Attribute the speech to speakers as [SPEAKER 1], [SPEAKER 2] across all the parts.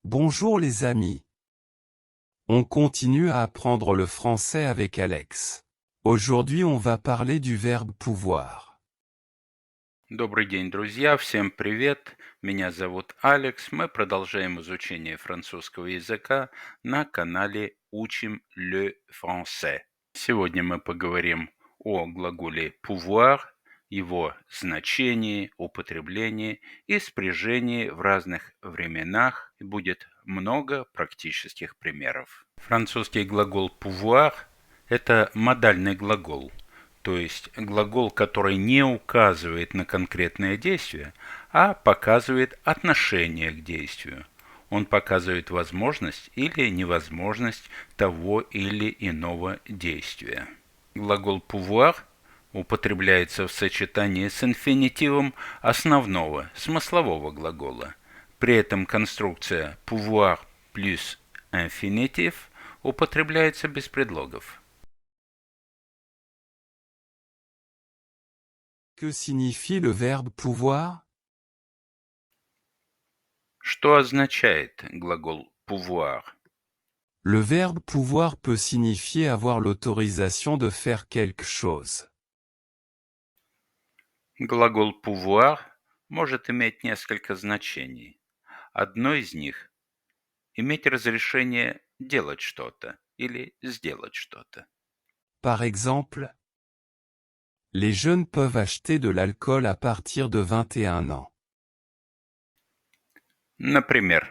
[SPEAKER 1] Bonjour les amis. On continue à apprendre le français avec Alex. Aujourd'hui on va parler du verbe pouvoir.
[SPEAKER 2] Добрый день, друзья! Всем привет! Меня зовут Алекс. Мы продолжаем изучение французского языка на канале «Учим le français». Сегодня мы поговорим о глаголе pouvoir, его значении, употреблении и спряжении в разных временах. И будет много практических примеров. Французский глагол pouvoir – это модальный глагол, то есть глагол, который не указывает на конкретное действие, а показывает отношение к действию. Он показывает возможность или невозможность того или иного действия. Глагол pouvoir употребляется в сочетании с инфинитивом основного смыслового глагола. При этом конструкция pouvoir плюс инфинитив употребляется без предлогов.
[SPEAKER 1] Que signifie le verbe pouvoir?
[SPEAKER 2] Что означает глагол pouvoir?
[SPEAKER 1] Le verbe pouvoir peut signifier avoir l'autorisation de faire quelque chose.
[SPEAKER 2] Глагол pouvoir может иметь несколько значений. Одно из них – иметь разрешение делать что-то или сделать что-то.
[SPEAKER 1] Par exemple, les jeunes peuvent acheter de l'alcool à partir de 21 ans.
[SPEAKER 2] Например,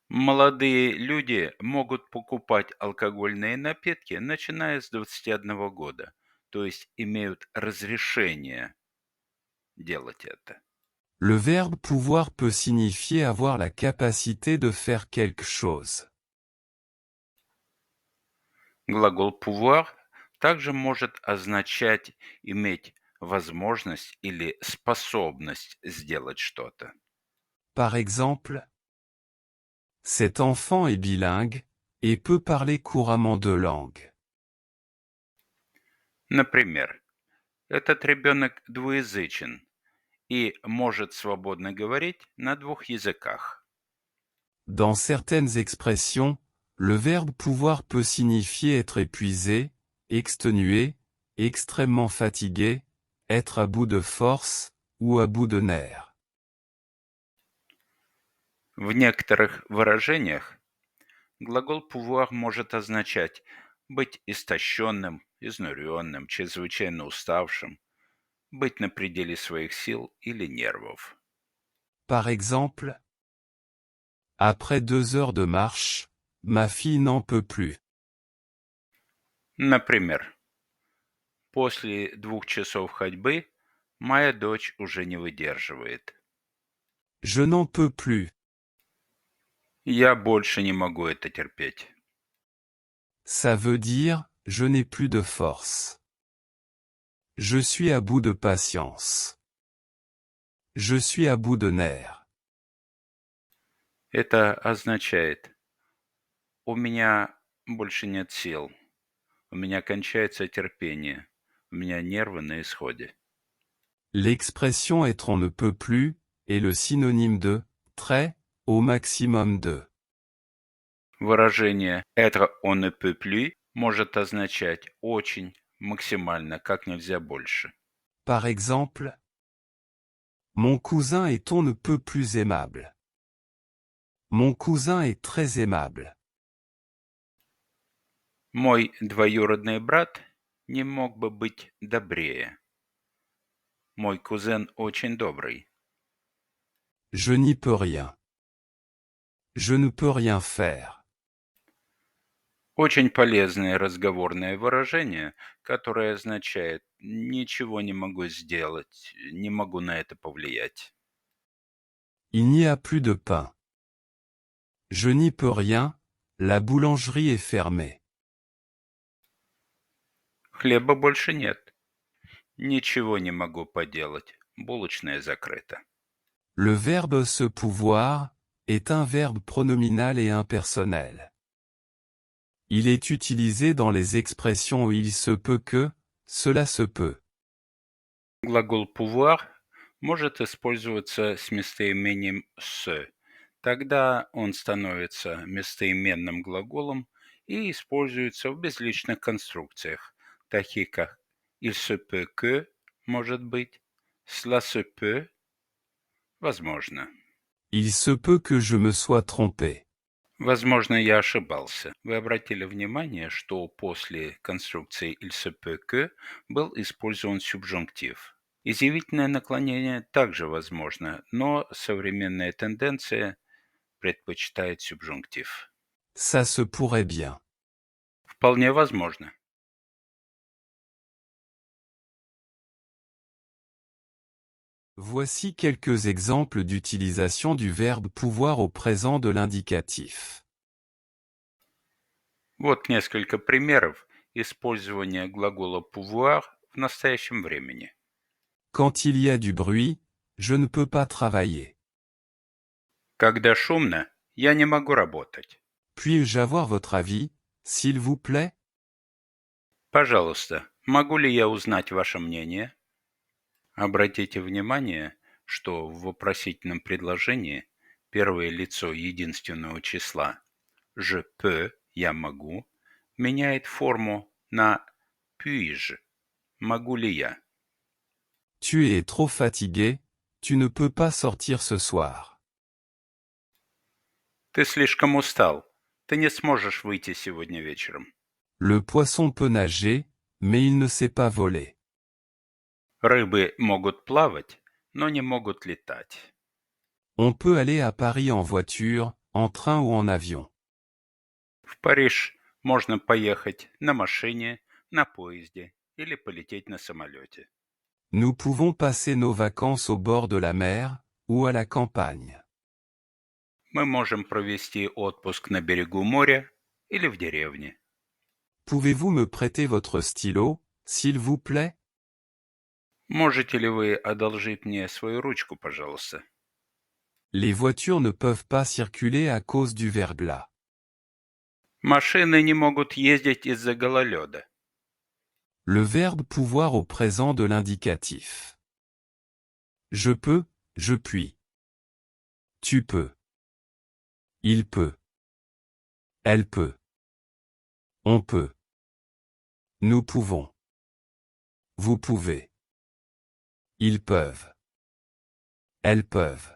[SPEAKER 2] молодые люди могут покупать алкогольные напитки, начиная с 21 года, то есть имеют разрешение делать это.
[SPEAKER 1] Le verbe pouvoir peut signifier avoir la capacité de faire quelque chose.
[SPEAKER 2] Глагол pouvoir также может означать иметь возможность или способность сделать что-то.
[SPEAKER 1] Par exemple, cet enfant est bilingue et peut parler couramment deux langues.
[SPEAKER 2] Например, этот ребенок двуязычен и может свободно говорить на двух языках.
[SPEAKER 1] Dans certaines expressions, le verbe pouvoir peut signifier être épuisé, exténué, extrêmement fatigué, être à bout de force, ou à bout de nerfs.
[SPEAKER 2] В некоторых выражениях глагол pouvoir может означать быть истощенным, изнуренным, чрезвычайно уставшим, быть на пределе своих сил или нервов.
[SPEAKER 1] Par exemple, après 2 heures de marche, ma fille n'en peut plus.
[SPEAKER 2] Например, после 2 часов ходьбы моя дочь уже не выдерживает.
[SPEAKER 1] Je n'en peux plus.
[SPEAKER 2] Я больше не могу это терпеть.
[SPEAKER 1] Ça veut dire, je n'ai plus de force. Je suis à bout de patience. Je suis à bout de nerfs.
[SPEAKER 2] Это означает, у меня больше нет сил, у меня кончается терпение, у меня нервы на исходе.
[SPEAKER 1] L'expression être on ne peut plus est le synonyme de très, au maximum de.
[SPEAKER 2] Выражение «être on ne peut plus» может означать очень, максимально, как нельзя больше.
[SPEAKER 1] Par exemple, mon cousin est on ne peut plus aimable. Mon cousin est très aimable.
[SPEAKER 2] Мой двоюродный брат не мог бы быть добрее. Мой кузен очень добрый.
[SPEAKER 1] Je n'y peux rien. Je ne peux rien faire.
[SPEAKER 2] Очень полезное разговорное выражение, которое означает «ничего не могу сделать, не могу на это повлиять».
[SPEAKER 1] Il n'y a plus de pain. Je n'y peux rien, la boulangerie est fermée.
[SPEAKER 2] Хлеба больше нет. Ничего не могу поделать. Булочная закрыта.
[SPEAKER 1] Le verbe se pouvoir est un verbe pronominal et impersonnel. Il est utilisé dans les expressions où il se peut que, cela se peut.
[SPEAKER 2] Глагол pouvoir может использоваться с местоимением «se», Тогда он становится местоименным глаголом и используется в безличных конструкциях, таких как il se peut que, может быть, cela se peut, возможно.
[SPEAKER 1] Il se peut que je me sois trompé.
[SPEAKER 2] Возможно, я ошибался. Вы обратили внимание, что после конструкции il se peut que был использован субжунктив. Изъявительное наклонение также возможно, но современная тенденция предпочитает субжунктив.
[SPEAKER 1] Ça se pourrait bien.
[SPEAKER 2] Вполне возможно.
[SPEAKER 1] Voici quelques exemples d'utilisation du verbe pouvoir au présent de l'indicatif.
[SPEAKER 2] Вот несколько примеров использования глагола pouvoir в настоящем времени.
[SPEAKER 1] Quand il y a du bruit, je ne peux pas travailler.
[SPEAKER 2] Когда шумно, я не могу работать.
[SPEAKER 1] Puis-je avoir votre avis, s'il vous plaît?
[SPEAKER 2] Пожалуйста, могу ли я узнать ваше мнение? Обратите внимание, что в вопросительном предложении первое лицо единственного числа «je peux» «я могу» меняет форму на «puis-je» «могу ли я».
[SPEAKER 1] Tu es trop fatigué, tu ne peux pas sortir ce soir.
[SPEAKER 2] Ты слишком устал, ты не сможешь выйти сегодня вечером.
[SPEAKER 1] Le poisson peut nager, mais il ne sait pas voler.
[SPEAKER 2] Рыбы могут плавать, но не могут летать.
[SPEAKER 1] On peut aller à Paris en voiture, en train ou en avion.
[SPEAKER 2] В Париж можно поехать на машине, на поезде или полететь на самолете.
[SPEAKER 1] Nous pouvons passer nos vacances au bord de la mer, ou à la campagne.
[SPEAKER 2] Мы можем провести отпуск на берегу моря или в деревне.
[SPEAKER 1] Pouvez-vous me prêter votre stylo, s'il vous plaît?
[SPEAKER 2] Можете ли вы одолжить мне свою ручку, пожалуйста?
[SPEAKER 1] Les voitures ne peuvent pas circuler à cause du verglas.
[SPEAKER 2] Машины не могут ездить из-за гололеда.
[SPEAKER 1] Le verbe pouvoir au présent de l'indicatif. Je peux, je puis. Tu peux. Il peut. Elle peut. On peut. Nous pouvons. Vous pouvez. Ils peuvent. Elles peuvent.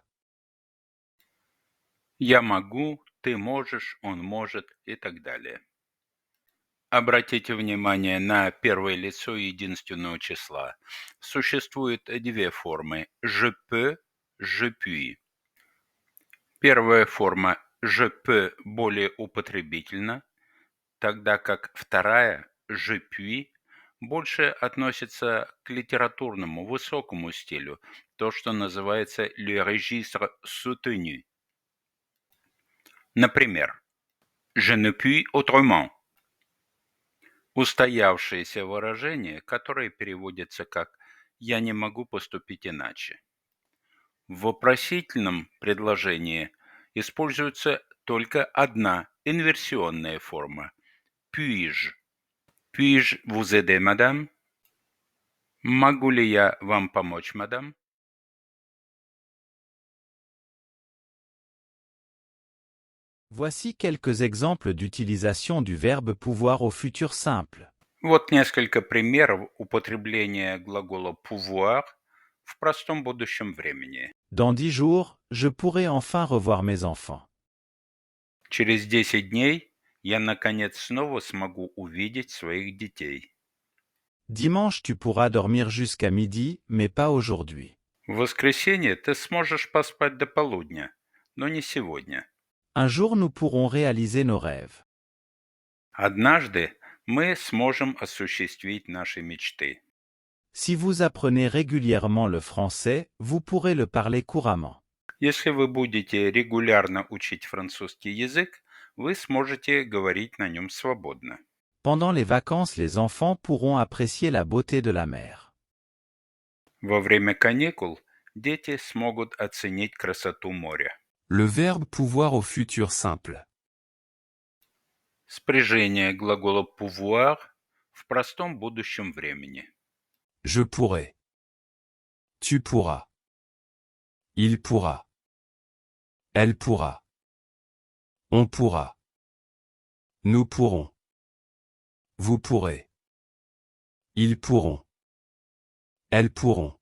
[SPEAKER 2] Я могу, ты можешь, он может и так далее. Обратите внимание на первое лицо единственного числа. Существует две формы «je peux», «je puis». Первая форма «je peux» более употребительна, тогда как вторая «je puis» больше относится к литературному высокому стилю, то, что называется «le registre soutenu». Например, «je ne puis autrement». Устоявшееся выражение, которое переводится как «я не могу поступить иначе». В вопросительном предложении используется только одна инверсионная форма «puis-je». «Puis-je vous aider, madame?» «Могу ли я вам помочь, мадам?»
[SPEAKER 3] Voici quelques exemples d'utilisation du verbe pouvoir au futur simple.
[SPEAKER 2] Вот несколько примеров употребления глагола pouvoir в простом будущем времени.
[SPEAKER 3] Dans 10 jours, je pourrai enfin revoir mes enfants.
[SPEAKER 2] Через 10 дней я, наконец, снова смогу увидеть своих детей.
[SPEAKER 3] Dimanche, tu pourras dormir jusqu'à midi, mais pas aujourd'hui.
[SPEAKER 2] В воскресенье ты сможешь поспать до полудня, но не сегодня.
[SPEAKER 3] Un jour, nous pourrons réaliser nos rêves.
[SPEAKER 2] Однажды мы сможем осуществить наши мечты.
[SPEAKER 3] Si vous apprenez régulièrement le français, vous pourrez le parler couramment.
[SPEAKER 2] Если вы будете регулярно учить французский язык, вы сможете говорить на нем свободно.
[SPEAKER 3] Pendant les vacances, les enfants pourront apprécier la beauté de la mer.
[SPEAKER 2] Во время каникул дети смогут оценить красоту моря.
[SPEAKER 1] Le verbe pouvoir au futur simple.
[SPEAKER 2] Спряжение глагола pouvoir в простом будущем времени.
[SPEAKER 1] Je pourrai. Tu pourras. Il pourra. Elle pourra. On pourra. Nous pourrons. Vous pourrez. Ils pourront. Elles pourront.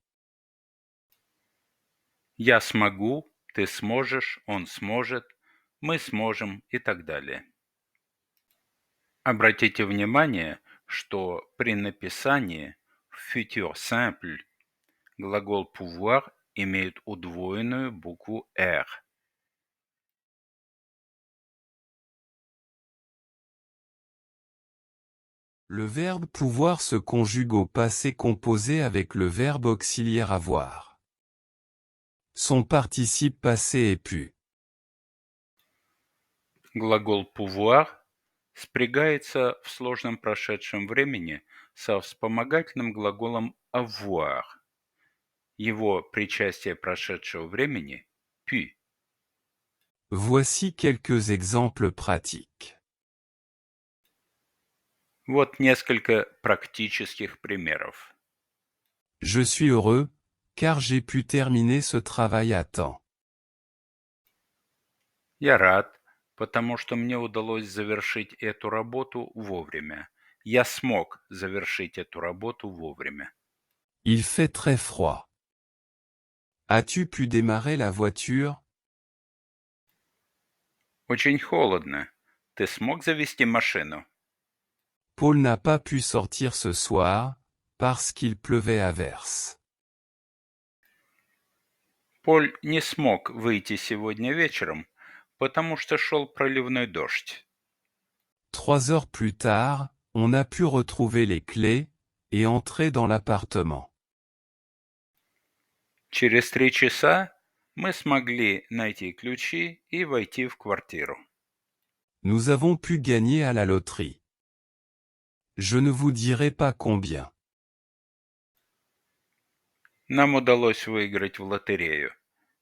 [SPEAKER 2] Я смогу, ты сможешь, он сможет, мы сможем и так далее. Обратите внимание, что при написании в futur simple глагол pouvoir имеет удвоенную букву R.
[SPEAKER 1] Le verbe pouvoir se conjugue au passé composé avec le verbe auxiliaire avoir. Son participe passé est pu.
[SPEAKER 2] Глагол pouvoir спрягается в сложном прошедшем времени со вспомогательным глаголом avoir. Его причастие прошедшего времени – pu.
[SPEAKER 1] Voici quelques exemples pratiques.
[SPEAKER 2] Вот несколько практических примеров.
[SPEAKER 1] Je suis heureux, car j'ai pu terminer ce travail à temps.
[SPEAKER 2] Я рад, потому что мне удалось завершить эту работу вовремя. Я смог завершить эту работу вовремя.
[SPEAKER 1] Il fait très froid. As-tu pu démarrer la voiture?
[SPEAKER 2] Очень холодно. Ты смог завести машину?
[SPEAKER 1] Paul n'a pas pu sortir ce soir, parce qu'il pleuvait à verse.
[SPEAKER 2] Поль не смог выйти сегодня вечером, потому что шел проливной дождь.
[SPEAKER 1] 3 heures plus tard, on a pu retrouver les clés, et entrer dans l'appartement.
[SPEAKER 2] Через 3 часа мы смогли найти ключи и войти в квартиру.
[SPEAKER 1] Nous avons pu gagner à la loterie. Je ne vous dirai pas combien.
[SPEAKER 2] Нам удалось выиграть в лотерею.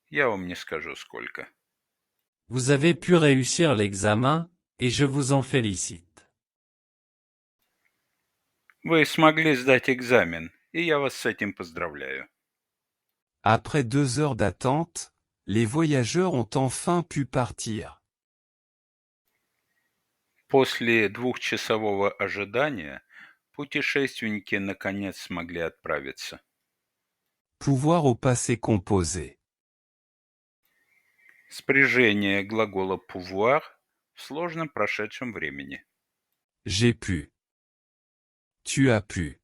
[SPEAKER 2] Я вам не скажу сколько.
[SPEAKER 4] Vous avez pu réussir l'examen, et je vous en félicite.
[SPEAKER 2] Вы смогли сдать экзамен, и я вас с этим поздравляю.
[SPEAKER 1] Après 2 heures d'attente, les voyageurs ont enfin pu partir.
[SPEAKER 2] После 2-часового ожидания путешественники наконец смогли отправиться.
[SPEAKER 1] Pouvoir au passé composé.
[SPEAKER 2] Спряжение глагола pouvoir в сложном прошедшем времени.
[SPEAKER 1] J'ai pu. Tu as pu.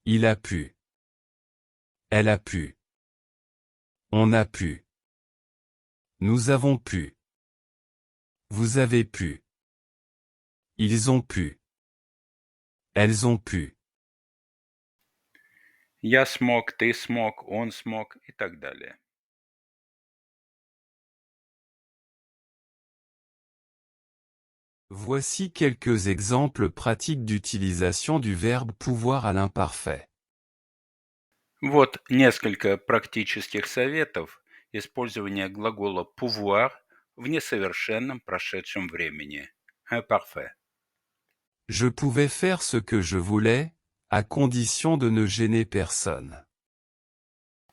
[SPEAKER 1] Il a pu. Elle a pu. On a pu. Nous avons pu. Vous avez pu. Ils ont pu. Elles ont pu.
[SPEAKER 2] Я смог, ты смог, он смог и так далее.
[SPEAKER 1] Voici quelques exemples pratiques d'utilisation du verbe pouvoir à l'imparfait.
[SPEAKER 2] Вот несколько практических советов использования глагола pouvoir в несовершенном прошедшем времени. Imparfait.
[SPEAKER 1] Je pouvais faire ce que je voulais, à condition de ne gêner personne.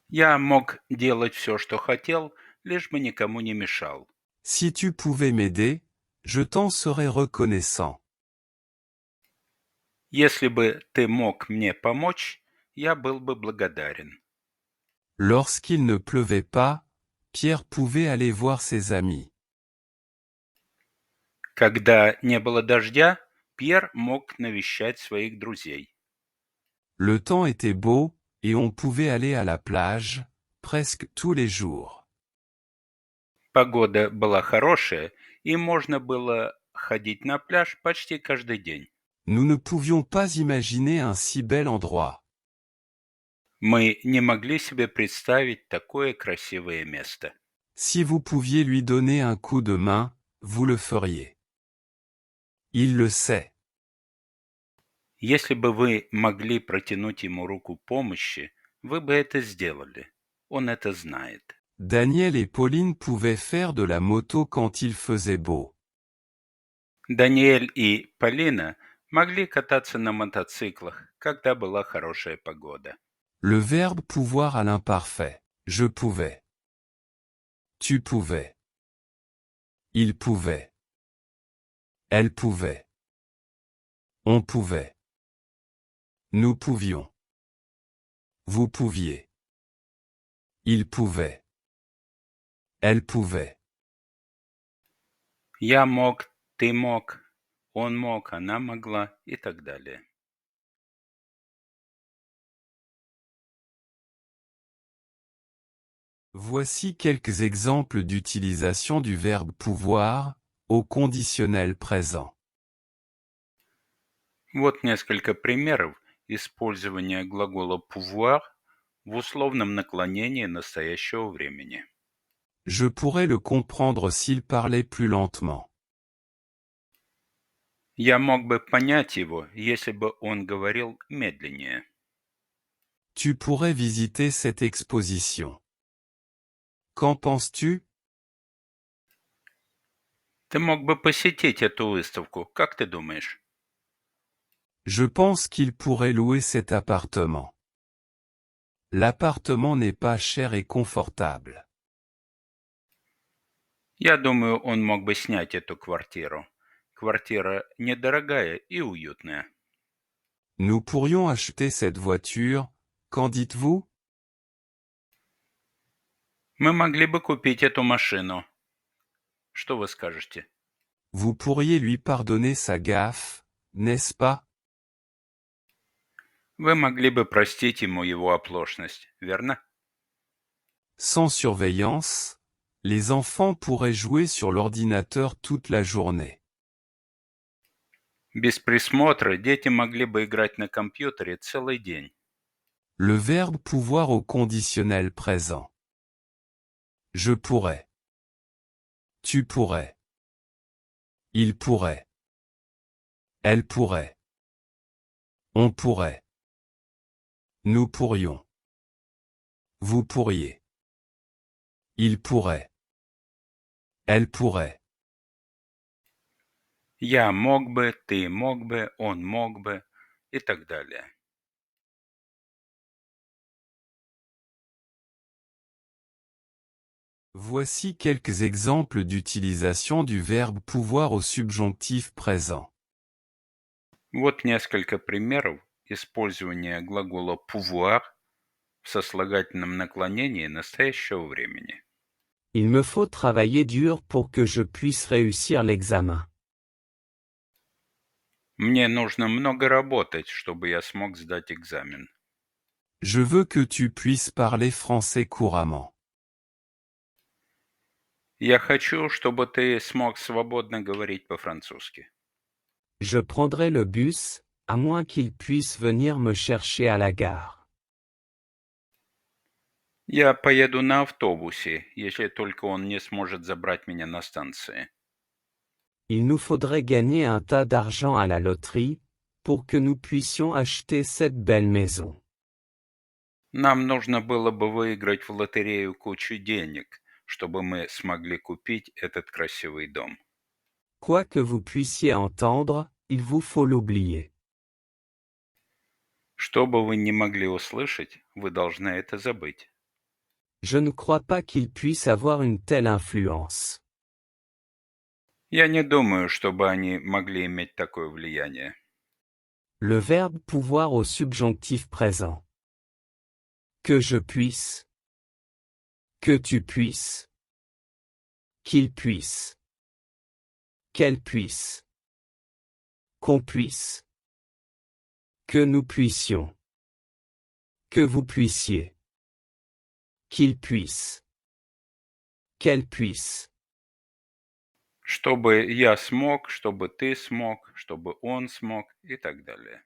[SPEAKER 2] Я мог делать все, что хотел, лишь бы никому не мешал.
[SPEAKER 1] Si tu pouvais m'aider, je t'en serais reconnaissant.
[SPEAKER 2] Если бы ты мог мне помочь, я был бы благодарен.
[SPEAKER 1] Lorsqu'il ne pleuvait pas, Pierre pouvait aller voir ses amis.
[SPEAKER 2] Когда не было дождя, Пьер мог навещать своих друзей.
[SPEAKER 1] Le temps était beau, et on pouvait aller à la plage, presque tous les jours.
[SPEAKER 2] Погода была хорошая, и можно было ходить на пляж почти каждый день.
[SPEAKER 1] Nous ne pouvions pas imaginer un si bel endroit.
[SPEAKER 2] Мы не могли себе представить такое красивое место.
[SPEAKER 1] Si vous pouviez lui donner un coup de main, vous le feriez. Il le sait.
[SPEAKER 2] Если бы вы могли протянуть ему руку помощи, вы бы это сделали. Он это знает.
[SPEAKER 1] Daniel et Pauline pouvaient faire de la moto quand il faisait beau.
[SPEAKER 2] Даниэль и Полина могли кататься на мотоциклах, когда была хорошая погода.
[SPEAKER 1] Le verbe pouvoir à l'imparfait. Je pouvais. Tu pouvais. Il pouvait. Elle pouvait. On pouvait. Nous pouvions. Vous pouviez. Il pouvait. Elle pouvait.
[SPEAKER 2] Я мог, ты мог, он мог, она могла и так далее.
[SPEAKER 1] Voici quelques exemples d'utilisation du verbe pouvoir au conditionnel présent.
[SPEAKER 2] Вот несколько примеров использования глагола pouvoir в условном наклонении настоящего времени.
[SPEAKER 1] Je pourrais le comprendre s'il parlait plus lentement.
[SPEAKER 2] Я мог бы понять его, если бы он говорил медленнее.
[SPEAKER 1] Tu pourrais visiter cette exposition. Qu'en penses-tu?
[SPEAKER 2] Ты мог бы посетить эту выставку, как ты думаешь?
[SPEAKER 1] Je pense qu'il pourrait louer cet appartement. L'appartement n'est pas cher et confortable.
[SPEAKER 2] Я думаю, он мог бы снять эту квартиру. Квартира недорогая и уютная.
[SPEAKER 1] Nous pourrions acheter cette voiture, qu'en dites-vous?
[SPEAKER 2] Мы могли бы купить эту машину. Что вы скажете?
[SPEAKER 1] Vous pourriez lui pardonner sa gaffe, n'est-ce pas?
[SPEAKER 2] Вы могли бы простить ему его оплошность, верно?
[SPEAKER 1] Sans surveillance, les enfants pourraient jouer sur l'ordinateur toute la journée.
[SPEAKER 2] Без присмотра дети могли бы играть на компьютере целый день.
[SPEAKER 1] Le verbe pouvoir au conditionnel présent. Je pourrais. Tu pourrais. Il pourrait. Elle pourrait. On pourrait. Nous pourrions. Vous pourriez. Il pourrait. Elle pourrait.
[SPEAKER 2] Я мог бы, ты мог бы, он мог бы и так далее.
[SPEAKER 1] Voici quelques exemples d'utilisation du verbe pouvoir au subjonctif présent.
[SPEAKER 2] Вот несколько примеров использования глагола pouvoir в сослагательном наклонении настоящего времени.
[SPEAKER 5] Il me faut travailler dur pour que je puisse réussir l'examen.
[SPEAKER 2] Мне нужно много работать, чтобы я смог сдать экзамен.
[SPEAKER 1] Je veux que tu puisses parler français couramment.
[SPEAKER 2] Я хочу, чтобы ты смог свободно говорить по-французски.
[SPEAKER 5] Je prendrai le bus, à moins qu'il puisse venir me chercher à la gare.
[SPEAKER 2] Я поеду на автобусе, если только он не сможет забрать меня на станции.
[SPEAKER 5] Il nous faudrait gagner un tas d'argent à la loterie, pour que nous puissions acheter cette belle maison.
[SPEAKER 2] Нам нужно было бы выиграть в лотерею кучу денег, чтобы мы смогли купить этот красивый дом.
[SPEAKER 5] Quoi que vous puissiez entendre, il vous faut l'oublier.
[SPEAKER 2] Что бы вы ни могли услышать, вы должны это забыть.
[SPEAKER 5] Je ne crois pas qu'il puisse avoir une telle influence.
[SPEAKER 2] Я не думаю, чтобы они могли иметь такое влияние.
[SPEAKER 5] Le verbe pouvoir au subjonctif présent. Que je puisse. Que tu puisses. Qu'il puisse. Qu'elle puisse. Qu'on puisse. Que nous puissions. Que vous puissiez. Qu'il puisse. Qu'elle puisse.
[SPEAKER 2] Чтобы я смог, чтобы ты смог, чтобы он смог и так далее.